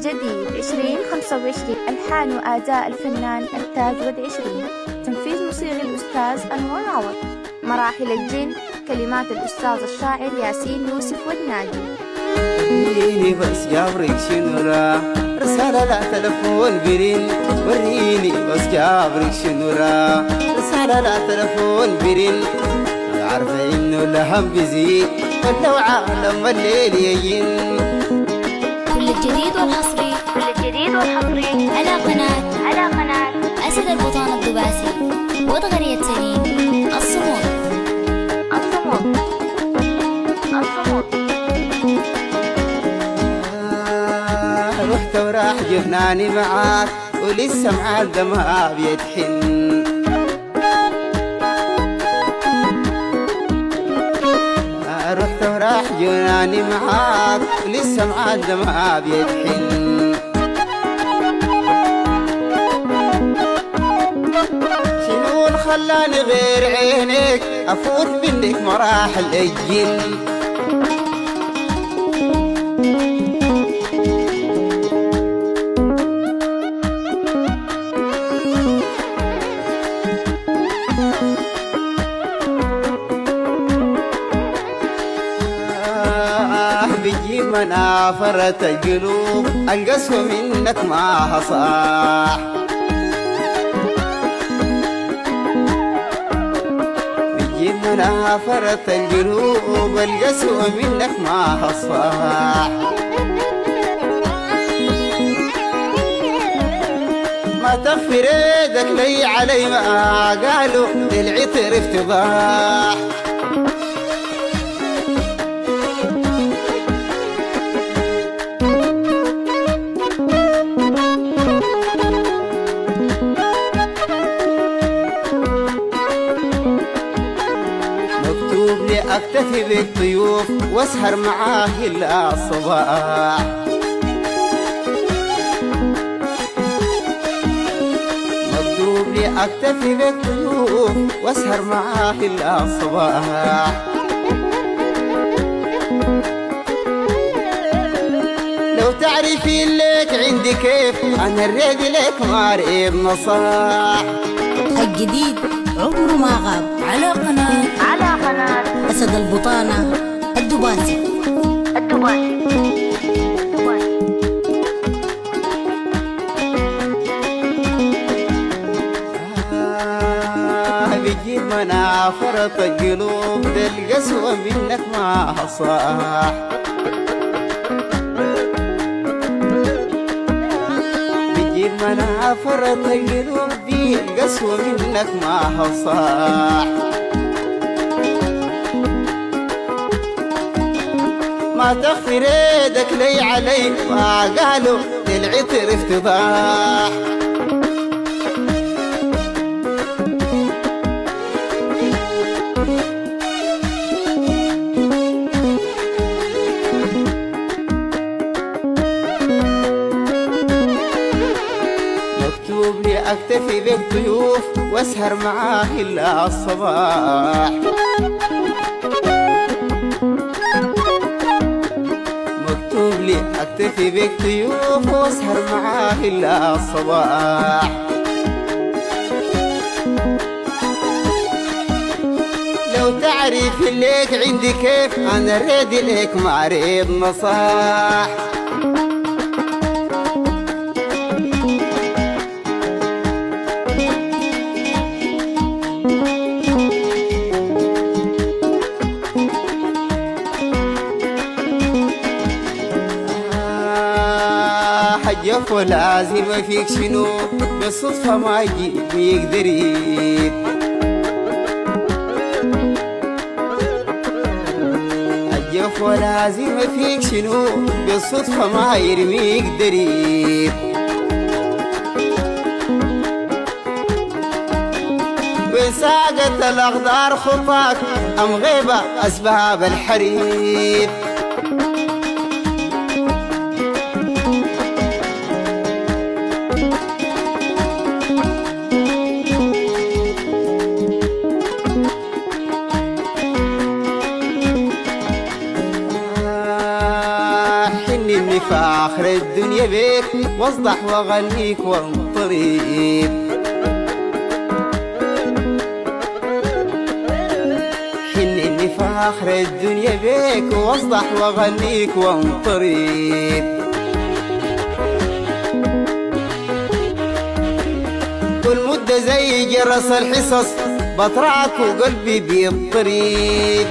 جديد 2025. ألحان وأداء الفنان التاج ود 20. تنفيذ موسيقي الأستاذ أنور عوض. مراحل الجن. كلمات الأستاذ الشاعر ياسين يوسف ودنادي. وريني بس جابرك شنورا رسالة لا تلفون برين. وريني بس جابرك شنورا رسالة لا تلفون برين. عارفة إنه الهم بيزيد ولو عالم الليل يجين. كل الجديد والحصري على قناة أسد البطانة الدباسي وضغرية سليم الصمود. رحت وراح جناني معاك ولسه معاك ما بيتحن. رحت وراح جناني معاك ولسه معاك ما بيتحن. شنو اللي خلاني غير عينيك افوت منك مراحل الجن. بيجي منافرة القلوب القسوة منك ما صاح. بيجي منافرة القلوب القسوة منك ما صاح. ما تغفر يدك لي علي ما قالوا للعطر افتضاح. مكتوب لي اكتفي بالضيوف واسهر معاه الا الصباح. مكتوب لي اكتفي بالضيوف واسهر معاه الا الصباح. لو تعرفين ليك عندي كيف انا الريد لك مارئب نصاح. الجديد عمره ما غاب على قناة أسد البطانة الدباسي. بيجيب منافرة القلوب ده القسوة منك ما صاح. بيجيب منافرة القلوب دي القسوة منك ما صاح. ما تغفر يدك لي علي ما قالوا للعطر افتضاح. مكتوب لي اكتفي بالضيوف واسهر معاه الا الصباح. مكتوب لي اكتفي بالضيوف واسهر معاه الا الصباح. لو تعرف ليك عندي كيف انا ريدي لك معرض نصاح. حجف ولازم فيك شنو بالصدفة ما يجيب يقدر يجيب. حجف ولازم فيك شنو بالصدفة ما يرميك دريب. وين ساقت الأخضار خطاك أم غيبة أسباب الحريب. في آخر الدنيا الدنيا بيك واصدح واغنيك وانطرب. حنني فاخر الدنيا بيك واصدح واغنيك وانطرب. كل مدة زي جرس الحصص بطرعك وقلبي بيضطرب.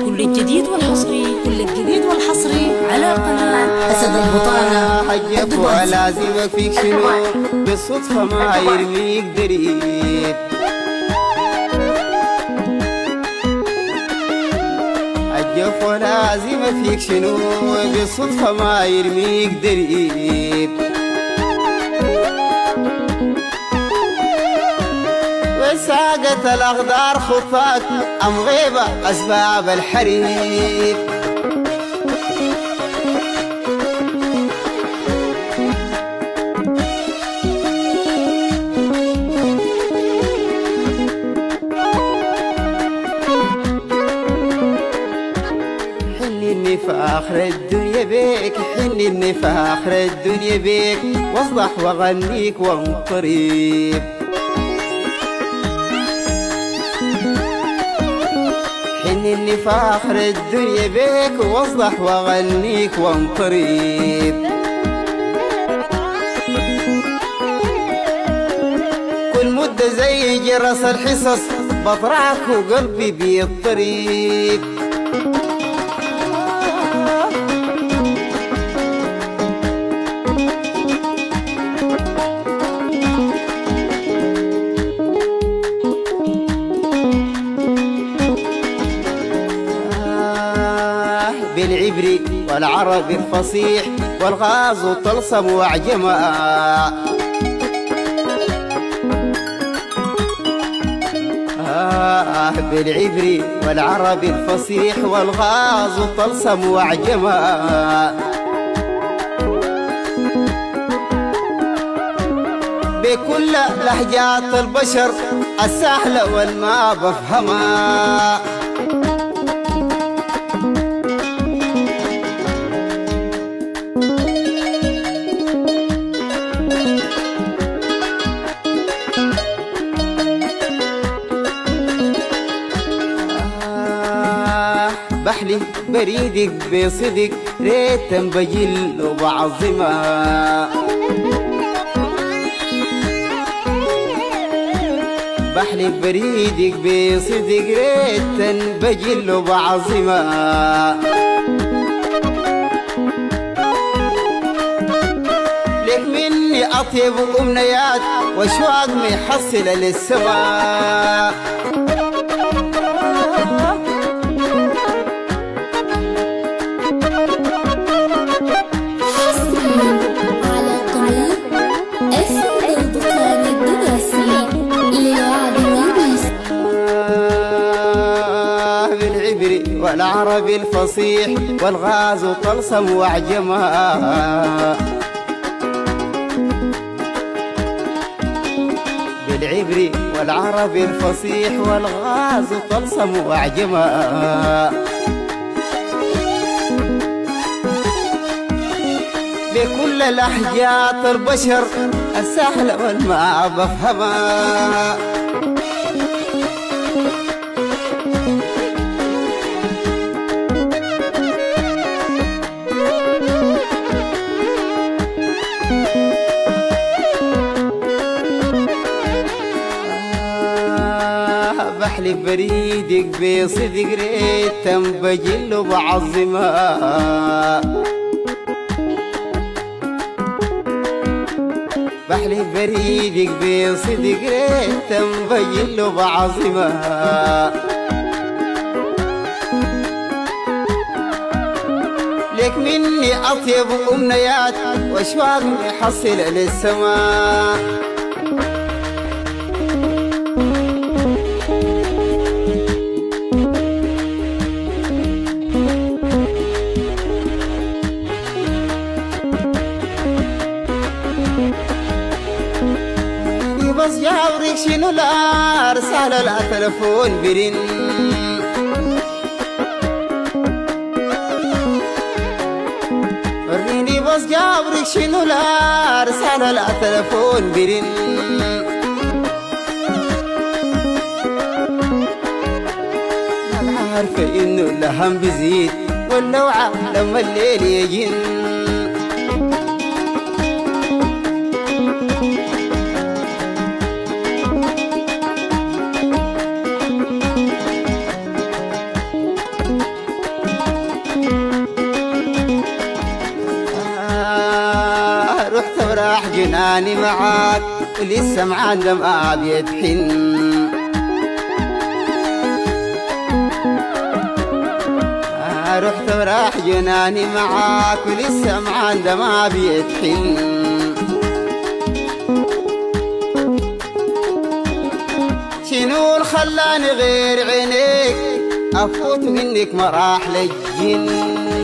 كل الجديد والحصري على قناة أسد البطانة حجك ولازمك فيك شنو بالصدفة ما يرميك قريب. حجك ولازمك فيك شنو بالصدفة ما يرميك قريب. وساقت الأخضار خطاك أم غيبة أسباب الحريب. حنني فاخر الدنيا بيك حنني فاخر الدنيا بيك واصدح واغنيك وانطرب. حنني فاخر الدنيا بيك واصدح واغنيك وانطرب. كل مدة زي جرس الحصص بطرعك وقلبي بيضطرب. بالعبري والعربي الفصيح والغاز وطلسم وعجمة. بالعبري والعربي الفصيح والغاز وطلسم وعجمة. بكل لهجات البشر السهلة والما بفهمها. بحلف بريدك بصدق ريتا بجل وبعظمها. بحلف بريدك بصدق ريتا بجل وبعظمها. لك مني أطيب أمنيات وأشواق محصلة للسماء. والعربي الفصيح والغاز وطلسم وعجمها. بالعبري والعربي الفصيح والغاز وطلسم وعجمها. بكل لهجات البشر السهلة والما بفهمها. بحلف بريدك بصدق ريتا بجل وبعظمها. بحلف بريدك بصدق ريتا بجل وبعظمها. لك مني أطيب أمنيات وأشواق محصلة للسماء. بس جاوريك شنو لا رسالة لا تلفون برن وريني بس جاوريك شنو لا رسالة لا تلفون برن أنا عارفة إنه الهم بيزيد واللوعة لما الليل يجن رحت وراح جناني معاك ولسه معاك دمعة بيتحن رحت وراح جناني معاك ولسه معاك دمعة بيتحن شنو خلاني غير عينيك أفوت منك مراحل الجن